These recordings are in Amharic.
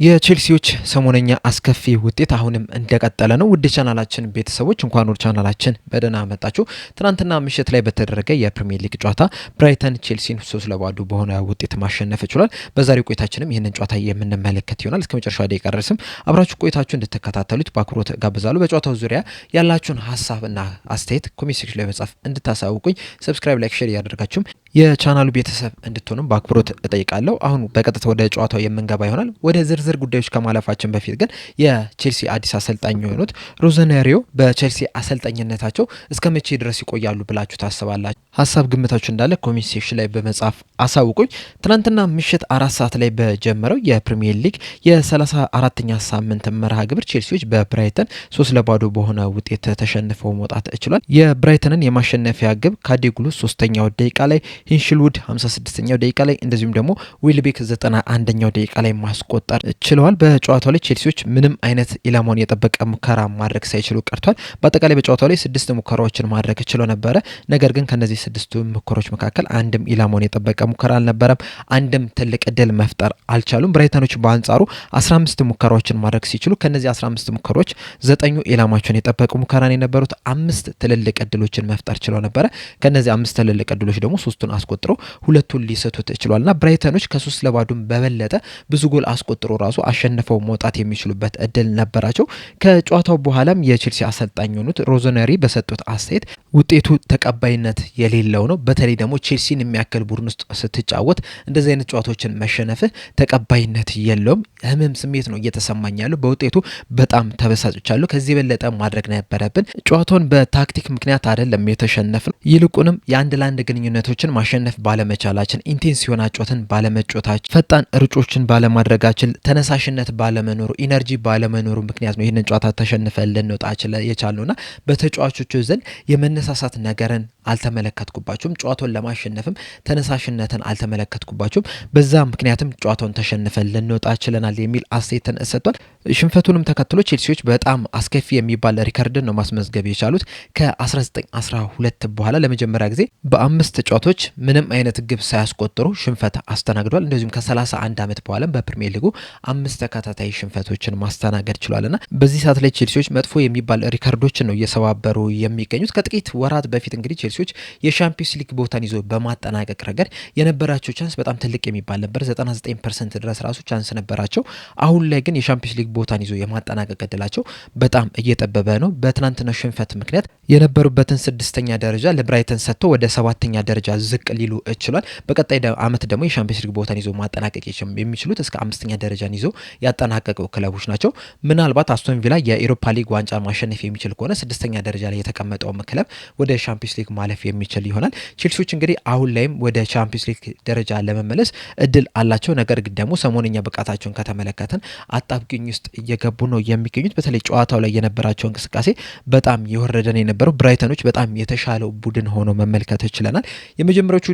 የቼልሲዎች ሰሞነኛ አስከፊ ውጤት አሁንም እንደቀጠለ ነው። ውድ ቻናላችን ቤተሰቦች እንኳን ወደ ቻናላችን በደህና መጣችሁ። ትናንትና ምሽት ላይ በተደረገ የፕሪሚየር ሊግ ጨዋታ ብራይተን ቼልሲን 3-2 በሆነ ውጤት ማሸነፍ ችሏል። በዛሬው ቆይታችንም ይህንን ጨዋታ የምንመለከት ይሆናል። እስከ መጨረሻው ደቂቃ ድረስም አብራችሁ ቆይታችሁ እንድትከታተሉት በአክብሮት ጋብዛለሁ። በጨዋታው ዙሪያ ያላችሁን ሀሳብና አስተያየት ኮሜንት ሴክሽን ላይ መጻፍ እንድታሳውቁኝ፣ ሰብስክራይብ፣ ላይክ፣ ሼር እያደረጋችሁም የቻናሉ ቤተሰብ እንድትሆኑም በአክብሮት እጠይቃለሁ። አሁን በቀጥታ ወደ ጨዋታው የምንገባ ይሆናል። ወደ ዝርዝር ጉዳዮች ከማለፋችን በፊት ግን የቼልሲ አዲስ አሰልጣኝ የሆኑት ሮዘናሪዮ በቼልሲ አሰልጣኝነታቸው እስከ መቼ ድረስ ይቆያሉ ብላችሁ ታስባላችሁ? ሀሳብ ግምታችሁ እንዳለ ኮሜንት ሴክሽን ላይ በመጻፍ አሳውቁኝ። ትናንትና ምሽት 4 ሰዓት ላይ በጀመረው የፕሪሚየር ሊግ የ34ኛ ሳምንት መርሃ ግብር ቼልሲዎች በብራይተን 3-2 በሆነ ውጤት ተሸንፈው መውጣት ችሏል። የብራይተንን የማሸነፊያ ግብ ካዴጉሉ 3ኛው ደቂቃ ላይ፣ ሂንሽልውድ 56ኛው ደቂቃ ላይ እንደዚሁም ደግሞ ዊልቤክ 91ኛው ደቂቃ ላይ ማስቆጠር ችለዋል። በጨዋታው ላይ ቼልሲዎች ምንም አይነት ኢላማውን የጠበቀ ሙከራ ማድረግ ሳይችሉ ቀርቷል። በአጠቃላይ በጨዋታው ላይ 6 ሙከራዎችን ማድረግ ችለው ነበረ። ነገር ግን ከነዚህ 6 ሙከራዎች መካከል አንድም ኢላማውን የጠበቀ ሙከራ አልነበረም። አንድም ትልቅ እድል መፍጠር አልቻሉም። ብራይተኖች በአንጻሩ 15 ሙከራዎችን ማድረግ ሲችሉ ከነዚህ 15 ሙከራዎች 9 ኢላማቸውን የጠበቁ ሙከራን የነበሩት 5 ትልልቅ እድሎችን መፍጠር ችለው ነበረ። ከነዚህ 5 ትልልቅ እድሎች ደግሞ 3ቱን አስቆጥረው 2ቱን ሊሰቱት ችሏልና ብራይተኖች ከ3-2 በበለጠ ብዙ ጎል አስቆጥሮ ራሱ አሸንፈው መውጣት የሚችሉበት እድል ነበራቸው። ከጨዋታው በኋላም የቼልሲ አሰልጣኝ የሆኑት ሮዘነሪ በሰጡት አስተያየት ውጤቱ ተቀባይነት የሌለው ነው። በተለይ ደግሞ ቼልሲን የሚያክል ቡድን ውስጥ ስትጫወት እንደዚህ አይነት ጨዋታዎችን መሸነፍህ ተቀባይነት የለውም። ህመም ስሜት ነው እየተሰማኝ ያለው። በውጤቱ በጣም ተበሳጭቻለሁ። ከዚህ የበለጠ ማድረግ ነበረብን። ጨዋታውን በታክቲክ ምክንያት አይደለም የተሸነፍነው። ይልቁንም የአንድ ለአንድ ግንኙነቶችን ማሸነፍ ባለመቻላችን፣ ኢንቴንስ የሆነ ጨዋታን ባለመጫወታችን፣ ፈጣን ርጮችን ባለማድረጋችን፣ ተነሳሽነት ባለመኖሩ፣ ኢነርጂ ባለመኖሩ ምክንያት ነው ይህንን ጨዋታ ተሸንፈን ልንወጣ የቻልነውና በተጫዋቾቹ ዘንድ የመነሳሳት ነገርን አልተመለከትኩባቸውም። ጨዋታውን ለማሸነፍም ተነሳሽነትን አልተመለከትኩባቸውም። በዛ ምክንያትም ጨዋታውን ተሸንፈን ልንወጣ ችለናል የሚል አስተያየትን ሰጥቷል። ሽንፈቱንም ተከትሎ ቼልሲዎች በጣም አስከፊ የሚባል ሪከርድን ነው ማስመዝገብ የቻሉት። ከ1912 በኋላ ለመጀመሪያ ጊዜ በ5 ጨዋታዎች ምንም አይነት ግብ ሳያስቆጥሩ ሽንፈት አስተናግዷል። እንደዚሁም ከ31 ዓመት በኋላም በፕሪሚየር ሊጉ 5 ተከታታይ ሽንፈቶችን ማስተናገድ ችሏልና በዚህ ሰዓት ላይ ቼልሲዎች መጥፎ የሚባል ሪከርዶችን ነው እየሰባበሩ የሚገኙት። ከጥቂት ወራት በፊት እንግዲህ ቼልሲዎች የሻምፒዮንስ ሊግ ቦታን ይዞ በማጠናቀቅ ረገድ የነበራቸው ቻንስ በጣም ትልቅ የሚባል ነበር። 99% ድረስ ራሱ ቻንስ ነበራቸው። አሁን ላይ ግን የሻምፒዮንስ ሊግ ቦታን ይዞ የማጠናቀቅ እድላቸው በጣም እየጠበበ ነው። በትናንትናው ሽንፈት ምክንያት የነበሩበትን 6ኛ ደረጃ ለብራይተን ሰጥቶ ወደ 7ኛ ደረጃ ዝቅ ሊሉ ችሏል። በቀጣይ ዓመት ደግሞ የሻምፒዮንስ ሊግ ቦታን ይዞ ማጠናቀቅ የሚችሉት እስከ 5ኛ ደረጃን ይዞ ያጠናቀቁ ክለቦች ናቸው። ምናልባት አስቶን ቪላ የኢሮፓ ሊግ ዋንጫ ማሸነፍ የሚችል ከሆነ 6ኛ ደረጃ ላይ የተቀመጠው ክለብ ወደ ሻምፒዮንስ ሊግ ማለፍ የሚችል ይሆናል። ቼልሲዎች እንግዲህ አሁን ላይም ወደ ቻምፒዮንስ ሊግ ደረጃ ለመመለስ እድል አላቸው። ነገር ግን ደግሞ ሰሞነኛ ብቃታቸውን ከተመለከትን አጣብቂኝ ውስጥ እየገቡ ነው የሚገኙት። በተለይ ጨዋታው ላይ የነበራቸው እንቅስቃሴ በጣም የወረደ ነው የነበረው። ብራይተኖች በጣም የተሻለው ቡድን ሆኖ መመልከት ችለናል። የመጀመሪያዎቹ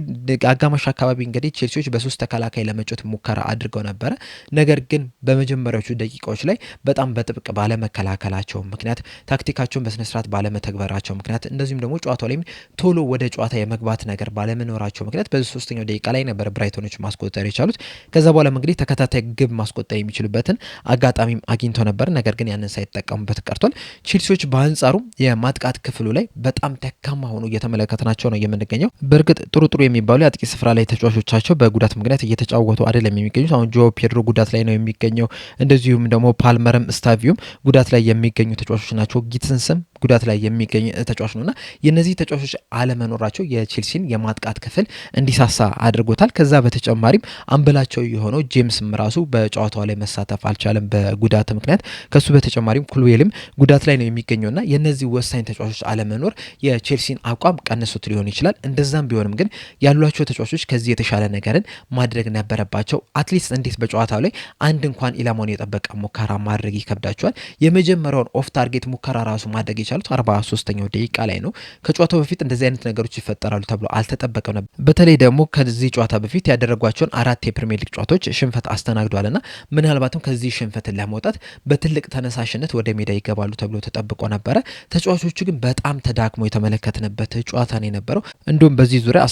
አጋማሽ አካባቢ እንግዲህ ቼልሲዎች በ3 ተከላካይ ለመጫወት ሙከራ አድርገው ነበረ። ነገር ግን በመጀመሪያዎቹ ደቂቃዎች ላይ በጣም በጥብቅ ባለመከላከላቸው ምክንያት፣ ታክቲካቸውን በስነስርዓት ባለመተግበራቸው ምክንያት፣ እንደዚሁም ደግሞ ጨዋታው ላይም ቶሎ ወደ ጨዋታ የመግባት ነገር ባለመኖራቸው ምክንያት በ3ኛው ደቂቃ ላይ ነበር ብራይተኖች ማስቆጠር የቻሉት። ከዛ በኋላም እንግዲህ ተከታታይ ግብ ማስቆጠር የሚችሉበትን አጋጣሚም አግኝተው ነበር። ነገር ግን ያንን ሳይጠቀሙበት ቀርቷል። ቼልሲዎች በአንጻሩ የማጥቃት ክፍሉ ላይ በጣም ደካማ ሆኖ እየተመለከትናቸው ነው የምንገኘው። በእርግጥ ጥሩ የሚባሉ የአጥቂ ስፍራ ላይ ተጫዋቾቻቸው በጉዳት ምክንያት እየተጫወቱ አይደለም የሚገኙት። አሁን ጆ ፔድሮ ጉዳት ላይ ነው የሚገኘው። እንደዚሁም ደግሞ ፓልመርም ስታቪዮም ጉዳት ላይ የሚገኙ ተጫዋቾች ናቸው። ጊትስንስም ጉዳት ላይ የሚገኝ ተጫዋች ነውና የነዚህ ተጫዋቾች አለመኖራቸው የቼልሲን የማጥቃት ክፍል እንዲሳሳ አድርጎታል። ከዛ በተጨማሪም አምበላቸው የሆነው ጄምስም ራሱ በጨዋታው ላይ መሳተፍ አልቻለም በጉዳት ምክንያት። ከሱ በተጨማሪም ኩልዌልም ጉዳት ላይ ነው የሚገኘውና የነዚህ ወሳኝ ተጫዋቾች አለመኖር የቼልሲን አቋም ቀንሶት ሊሆን ይችላል። እንደዛም ቢሆንም ግን ያሏቸው ተጫዋቾች ከዚህ የተሻለ ነገርን ማድረግ ነበረባቸው። አትሊስት እንዴት በጨዋታው ላይ አንድ እንኳን ኢላማውን የጠበቀ ሙከራ ማድረግ ይከብዳቸዋል። የመጀመሪያውን ኦፍ ታርጌት ሙከራ ራሱ ማድረግ የቻሉት 43ኛው ደቂቃ ላይ ነው። ከጨዋታው በፊት እንደዚህ አይነት ነገሮች ይፈጠራሉ ተብሎ አልተጠበቀም ነበር። በተለይ ደግሞ ከዚህ ጨዋታ በፊት ያደረጓቸውን 4 የፕሪሚየር ሊግ ጨዋታዎች ሽንፈት አስተናግዷልና ምናልባትም ከዚህ ሽንፈትን ለመውጣት በትልቅ ተነሳሽነት ወደ ሜዳ ይገባሉ ተብሎ ተጠብቆ ነበረ። ተጫዋቾቹ ግን በጣም ተዳክሞ የተመለከትንበት ጨዋታ ነው የነበረው። እንዲሁም በዚህ ዙሪያ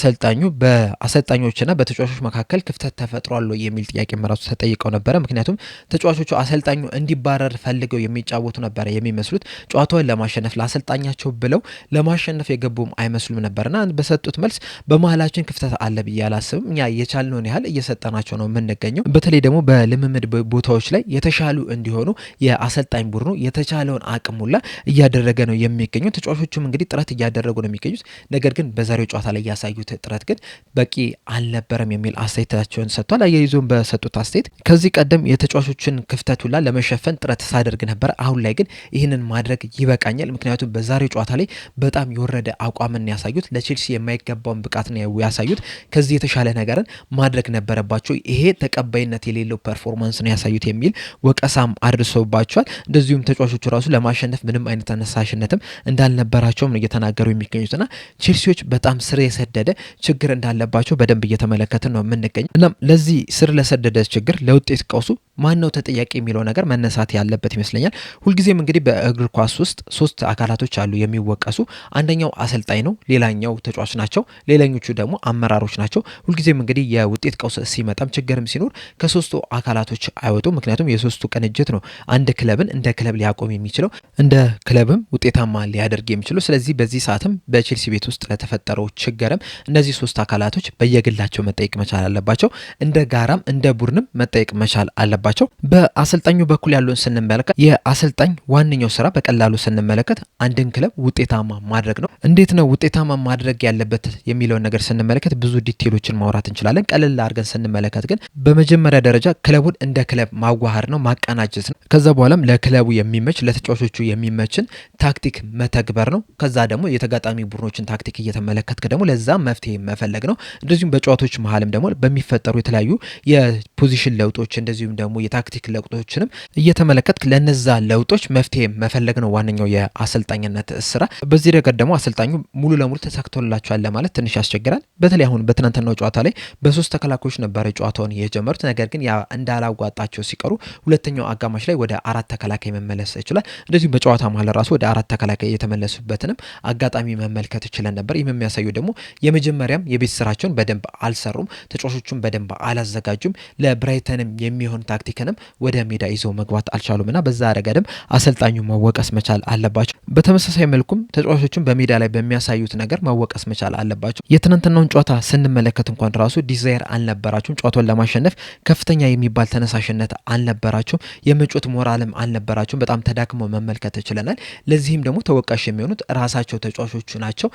በአሰልጣኞችና በተጫዋቾች መካከል ክፍተት ተፈጥሯል የሚል ጥያቄ ራሱ ተጠይቀው ነበረ። ምክንያቱም ተጫዋቾቹ አሰልጣኙ እንዲባረር ፈልገው የሚጫወቱ ነበረ የሚመስሉት። ጨዋታውን ለማሸነፍ ለአሰልጣኛቸው ብለው ለማሸነፍ የገቡም አይመስሉም ነበርና በሰጡት መልስ በመሀላችን ክፍተት አለ ብዬ አላስብም፣ እኛ የቻልነውን ያህል እየሰጠናቸው ነው የምንገኘው። በተለይ ደግሞ በልምምድ ቦታዎች ላይ የተሻሉ እንዲሆኑ የአሰልጣኝ ቡድኑ የተቻለውን አቅም ሁላ እያደረገ ነው የሚገኘው። ተጫዋቾቹም እንግዲህ ጥረት እያደረጉ ነው የሚገኙት። ነገር ግን በዛሬው ጨዋታ ላይ ያሳዩት ጥረት ግን በቂ አልነበረም የሚል አስተያየታቸውን ሰጥቷል። አያይዞም በሰጡት አስተያየት ከዚህ ቀደም የተጫዋቾችን ክፍተት ሁላ ለመሸፈን ጥረት ሳደርግ ነበር፣ አሁን ላይ ግን ይህንን ማድረግ ይበቃኛል። ምክንያቱም በዛሬው ጨዋታ ላይ በጣም የወረደ አቋምን ያሳዩት፣ ለቼልሲ የማይገባውን ብቃት ነው ያሳዩት። ከዚህ የተሻለ ነገርን ማድረግ ነበረባቸው። ይሄ ተቀባይነት የሌለው ፐርፎርማንስ ነው ያሳዩት የሚል ወቀሳም አድርሶባቸዋል። እንደዚሁም ተጫዋቾቹ ራሱ ለማሸነፍ ምንም አይነት ተነሳሽነትም እንዳልነበራቸውም ነው እየተናገሩ የሚገኙትና ቼልሲዎች በጣም ስር የሰደደ ችግር እንዳለባቸው በደንብ እየተመለከትን ነው የምንገኘው። እናም ለዚህ ስር ለሰደደ ችግር ለውጤት ቀውሱ ማን ነው ተጠያቂ የሚለው ነገር መነሳት ያለበት ይመስለኛል። ሁልጊዜም እንግዲህ በእግር ኳስ ውስጥ 3 አካላቶች አሉ የሚወቀሱ። አንደኛው አሰልጣኝ ነው፣ ሌላኛው ተጫዋች ናቸው፣ ሌላኞቹ ደግሞ አመራሮች ናቸው። ሁልጊዜም እንግዲህ የውጤት ቀውስ ሲመጣም ችግርም ሲኖር ከ3ቱ አካላቶች አይወጡም። ምክንያቱም የ3ቱ ቅንጅት ነው አንድ ክለብን እንደ ክለብ ሊያቆም የሚችለው፣ እንደ ክለብም ውጤታማ ሊያደርግ የሚችለው። ስለዚህ በዚህ ሰዓትም በቼልሲ ቤት ውስጥ ለተፈጠረው ችግርም እነዚህ 3 አካላቶች በየግላቸው መጠየቅ መቻል አለባቸው፣ እንደ ጋራም እንደ ቡድንም መጠየቅ መቻል አለባቸው። በአሰልጣኙ በኩል ያለውን ስንመለከት የአሰልጣኝ ዋነኛው ስራ በቀላሉ ስንመለከት አንድን ክለብ ውጤታማ ማድረግ ነው። እንዴት ነው ውጤታማ ማድረግ ያለበት የሚለውን ነገር ስንመለከት ብዙ ዲቴሎችን ማውራት እንችላለን። ቀለል አድርገን ስንመለከት ግን በመጀመሪያ ደረጃ ክለቡን እንደ ክለብ ማዋሃድ ነው፣ ማቀናጀት ነው። ከዛ በኋላም ለክለቡ የሚመች ለተጫዋቾቹ የሚመችን ታክቲክ መተግበር ነው። ከዛ ደግሞ የተጋጣሚ ቡድኖችን ታክቲክ እየተመለከትክ ደግሞ ለዛ መፍትሄ መፈለግ ነው። እንደዚሁም በጨዋታዎች መሀልም ደግሞ በሚፈጠሩ የተለያዩ የፖዚሽን ለውጦች እንደዚሁም ደግሞ የታክቲክ ለውጦችንም እየተመለከትክ ለነዛ ለውጦች መፍትሄ መፈለግ ነው ዋነኛው የአሰልጣኝነት ስራ። በዚህ ረገድ ደግሞ አሰልጣኙ ሙሉ ለሙሉ ተሳክቶላቸዋል ለማለት ትንሽ ያስቸግራል። በተለይ አሁን በትናንትናው ጨዋታ ላይ በ3 ተከላካዮች ነበር ጨዋታውን የጀመሩት። ነገር ግን ያ እንዳላጓጣቸው ሲቀሩ ሁለተኛው አጋማሽ ላይ ወደ 4 ተከላካይ መመለስ ይችላል። እንደዚሁም በጨዋታ መሀል ራሱ ወደ 4 ተከላካይ የተመለሱበትንም አጋጣሚ መመልከት ይችላል ነበር። ይህም የሚያሳየው ደግሞ የመጀመሪያም የቤት ስራቸውን በደንብ አልሰሩም፣ ተጫዋቾቹን በደንብ አላዘጋጁም፣ ለብራይተንም የሚሆን ታክቲክንም ወደ ሜዳ ይዘው መግባት አልቻሉምና በዛ ረገድም አሰልጣኙ መወቀስ መቻል አለባቸው። በተመሳሳይ መልኩም ተጫዋቾቹን በሜዳ ላይ በሚያሳዩት ነገር መወቀስ መቻል አለባቸው። የትናንትናውን ጨዋታ ስንመለከት እንኳን ራሱ ዲዛይር አልነበራቸውም። ጨዋታውን ለማሸነፍ ከፍተኛ የሚባል ተነሳሽነት አልነበራቸውም። የመጮት ሞራልም አልነበራቸውም። በጣም ተዳክመው መመልከት ችለናል። ለዚህም ደግሞ ተወቃሽ የሚሆኑት ራሳቸው ተጫዋቾቹ ናቸው።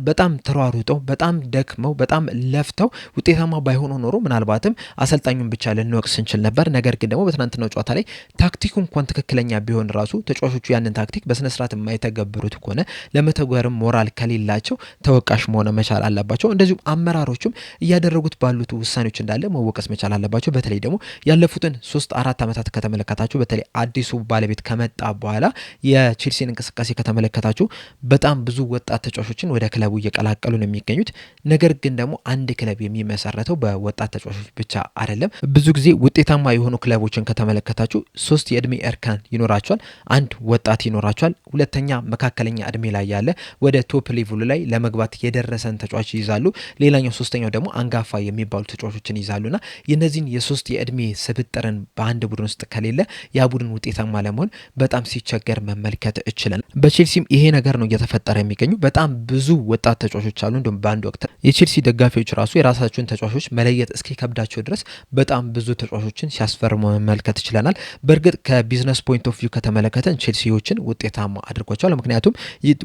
በጣም ተሯሩጠው በጣም ደክመው በጣም ለፍተው ውጤታማ ባይሆኑ ኖሮ ምናልባትም አሰልጣኙን ብቻ ልንወቅስ እንችል ነበር። ነገር ግን ደግሞ በትናንትናው ጨዋታ ላይ ታክቲኩ እንኳን ትክክለኛ ቢሆን ራሱ ተጫዋቾቹ ያንን ታክቲክ በስነ ስርዓት የማይተገብሩት ከሆነ ለመተግበርም ሞራል ከሌላቸው ተወቃሽ መሆን መቻል አለባቸው። እንደዚሁም አመራሮቹም እያደረጉት ባሉት ውሳኔዎች እንዳለ መወቀስ መቻል አለባቸው። በተለይ ደግሞ ያለፉትን 3-4 ዓመታት ከተመለከታችሁ በተለይ አዲሱ ባለቤት ከመጣ በኋላ የቼልሲን እንቅስቃሴ ከተመለከታችሁ በጣም ብዙ ወጣት ተጫዋቾችን ወደ ክለቡ እየቀላቀሉ ነው የሚገኙት። ነገር ግን ደግሞ አንድ ክለብ የሚመሰረተው በወጣት ተጫዋቾች ብቻ አይደለም። ብዙ ጊዜ ውጤታማ የሆኑ ክለቦችን ከተመለከታችሁ 3 የእድሜ እርከን ይኖራቸዋል። አንድ ወጣት ይኖራቸዋል፣ ሁለተኛ መካከለኛ እድሜ ላይ ያለ ወደ ቶፕ ሌቭሉ ላይ ለመግባት የደረሰን ተጫዋች ይይዛሉ። ሌላኛው ሶስተኛው ደግሞ አንጋፋ የሚባሉ ተጫዋቾችን ይይዛሉና የነዚህን የ3 የእድሜ ስብጥርን በአንድ ቡድን ውስጥ ከሌለ ያ ቡድን ውጤታማ ለመሆን በጣም ሲቸገር መመልከት እችላል። በቼልሲም ይሄ ነገር ነው እየተፈጠረ የሚገኙ። በጣም ብዙ ወጣት ተጫዋቾች አሉ። እንዲሁም በአንድ ወቅት የቼልሲ ደጋፊዎች ራሱ የራሳቸውን ተጫዋቾች መለየት እስኪከብዳቸው ድረስ በጣም ብዙ ተጫዋቾችን ሲያስፈርሙ መመልከት ይችላል። በእርግጥ ከቢዝነስ ፖይንት ኦፍ ቪው ከተመለከተን ቼልሲዎችን ውጤታማ አድርጓቸዋል። ምክንያቱም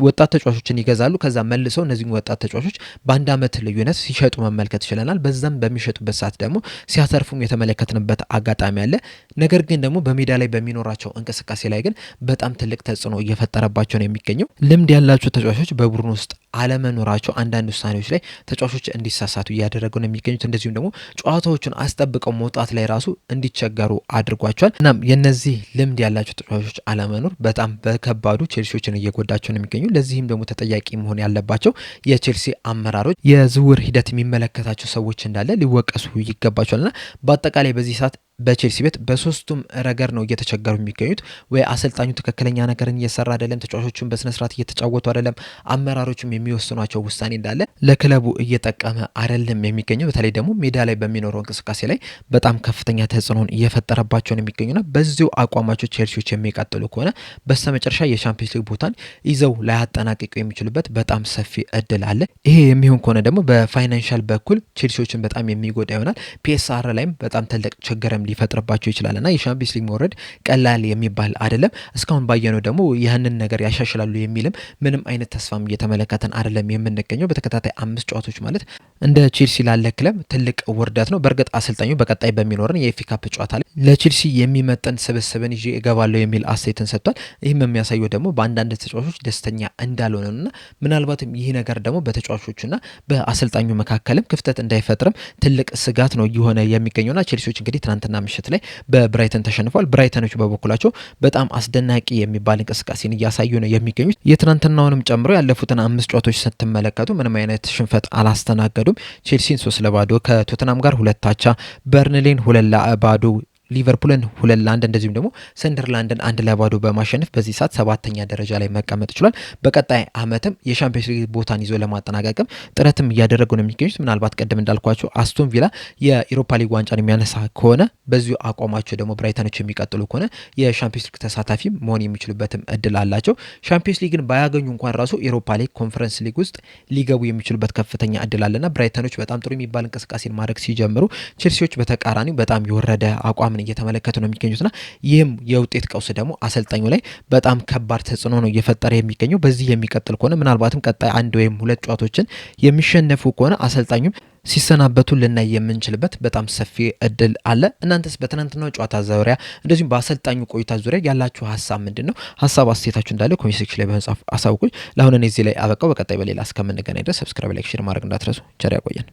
ወጣት ተጫዋቾችን ይገዛሉ፣ ከዛ መልሰው እነዚህን ወጣት ተጫዋቾች በአንድ ዓመት ልዩነት ሲሸጡ መመልከት ይችላል። በዛም በሚሸጡበት ሰዓት ደግሞ ሲያተርፉም የተመለከትንበት አጋጣሚ አለ። ነገር ግን ደግሞ በሜዳ ላይ በሚኖራቸው እንቅስቃሴ ላይ ግን በጣም ትልቅ ተጽዕኖ እየፈጠረባቸው ነው የሚገኘው። ልምድ ያላቸው ተጫዋቾች በቡድን ውስጥ አለመኖራቸው አንዳንድ ውሳኔዎች ላይ ተጫዋቾች እንዲሳሳቱ እያደረጉ ነው የሚገኙት። እንደዚሁም ደግሞ ጨዋታዎቹን አስጠብቀው መውጣት ላይ ራሱ እንዲቸገሩ አድርጓቸዋል። እናም የነዚህ ልምድ ያላቸው ተጫዋቾች አለመኖር በጣም በከባዱ ቼልሲዎችን እየጎዳቸው ነው የሚገኙ። ለዚህም ደግሞ ተጠያቂ መሆን ያለባቸው የቼልሲ አመራሮች፣ የዝውውር ሂደት የሚመለከታቸው ሰዎች እንዳለ ሊወቀሱ ይገባቸዋልና በአጠቃላይ በዚህ ሰዓት በቼልሲ ቤት በሶስቱም ረገር ነው እየተቸገሩ የሚገኙት። ወይ አሰልጣኙ ትክክለኛ ነገርን እየሰራ አይደለም፣ ተጫዋቾቹን በስነስርዓት እየተጫወቱ አይደለም፣ አመራሮቹም የሚወስኗቸው ውሳኔ እንዳለ ለክለቡ እየጠቀመ አይደለም የሚገኘው። በተለይ ደግሞ ሜዳ ላይ በሚኖረው እንቅስቃሴ ላይ በጣም ከፍተኛ ተጽዕኖን እየፈጠረባቸው ነው የሚገኙና በዚሁ አቋማቸው ቼልሲዎች የሚቀጥሉ ከሆነ በስተመጨረሻ የሻምፒዮንስ ሊግ ቦታን ይዘው ላያጠናቅቁ የሚችሉበት በጣም ሰፊ እድል አለ። ይሄ የሚሆን ከሆነ ደግሞ በፋይናንሻል በኩል ቼልሲዎችን በጣም የሚጎዳ ይሆናል። ፒኤስአር ላይም በጣም ትልቅ ችግርም ሊፈጥርባቸው ይችላል እና የሻምፒዮንስ ሊግ መውረድ ቀላል የሚባል አይደለም። እስካሁን ባየነው ደግሞ ያንን ነገር ያሻሽላሉ የሚልም ምንም አይነት ተስፋም እየተመለከተን አይደለም የምንገኘው። በተከታታይ 5 ጨዋታዎች ማለት እንደ ቼልሲ ላለ ክለብ ትልቅ ውርደት ነው። በእርግጥ አሰልጣኙ በቀጣይ በሚኖረን የኤፍኤ ካፕ ጨዋታ ላይ ለቼልሲ የሚመጥን ስብስብን ይዤ እገባለሁ የሚል አስተያየትን ሰጥቷል። ይህም የሚያሳየው ደግሞ በአንዳንድ ተጫዋቾች ደስተኛ እንዳልሆነና ምናልባትም ይህ ነገር ደግሞ በተጫዋቾቹና በአሰልጣኙ መካከልም ክፍተት እንዳይፈጥርም ትልቅ ስጋት ነው እየሆነ የሚገኘውና ቼልሲዎች እንግዲህ ትናንትና ምሽት ላይ በብራይተን ተሸንፏል። ብራይተኖች በበኩላቸው በጣም አስደናቂ የሚባል እንቅስቃሴን እያሳዩ ነው የሚገኙት። የትናንትናውንም ጨምሮ ያለፉትን 5 ጨዋታዎች ስትመለከቱ ምንም አይነት ሽንፈት አላስተናገዱም። ቼልሲን 3-0፣ ከቶተናም ጋር 2 አቻ፣ በርንሌን 2-0፣ ሊቨርፑልን 2-1 እንደዚሁም ደግሞ ሰንደርላንድን 1-0 በማሸነፍ በዚህ ሰዓት 7ኛ ደረጃ ላይ መቀመጥ ችሏል። በቀጣይ ዓመትም የሻምፒዮንስ ሊግ ቦታን ይዞ ለማጠናቀቅም ጥረትም እያደረጉ ነው የሚገኙት። ምናልባት ቀደም እንዳልኳቸው አስቶን ቪላ የኢሮፓ ሊግ ዋንጫን የሚያነሳ ከሆነ በዚሁ አቋማቸው ደግሞ ብራይተኖች የሚቀጥሉ ከሆነ የሻምፒዮንስ ሊግ ተሳታፊ መሆን የሚችሉበትም እድል አላቸው። ሻምፒዮንስ ሊግን ባያገኙ እንኳን ራሱ ኢሮፓ ሊግ፣ ኮንፈረንስ ሊግ ውስጥ ሊገቡ የሚችሉበት ከፍተኛ እድል አለና ብራይተኖች በጣም ጥሩ የሚባል እንቅስቃሴን ማድረግ ሲጀምሩ፣ ቼልሲዎች በተቃራኒው በጣም የወረደ አቋም እየተመለከቱ ነው የሚገኙትና ይህም የውጤት ቀውስ ደግሞ አሰልጣኙ ላይ በጣም ከባድ ተጽዕኖ ነው እየፈጠረ የሚገኘው። በዚህ የሚቀጥል ከሆነ ምናልባትም ቀጣይ 1 ወይም 2 ጨዋታዎችን የሚሸነፉ ከሆነ አሰልጣኙም ሲሰናበቱ ልናይ የምንችልበት በጣም ሰፊ እድል አለ። እናንተስ በትናንትናው ጨዋታ ዙሪያ እንደዚሁም በአሰልጣኙ ቆይታ ዙሪያ ያላችሁ ሀሳብ ምንድን ነው? ሀሳብ አስተያየታችሁ እንዳለ ኮሜንት ሴክሽን ላይ በመጻፍ አሳውቁኝ። ለአሁን እኔ እዚህ ላይ አበቃው። በቀጣይ በሌላ እስከምንገናኝ ድረስ ሰብስክራይብ፣ ላይክ፣ ሼር ማድረግ እንዳትረሱ። ቸር ያቆየን።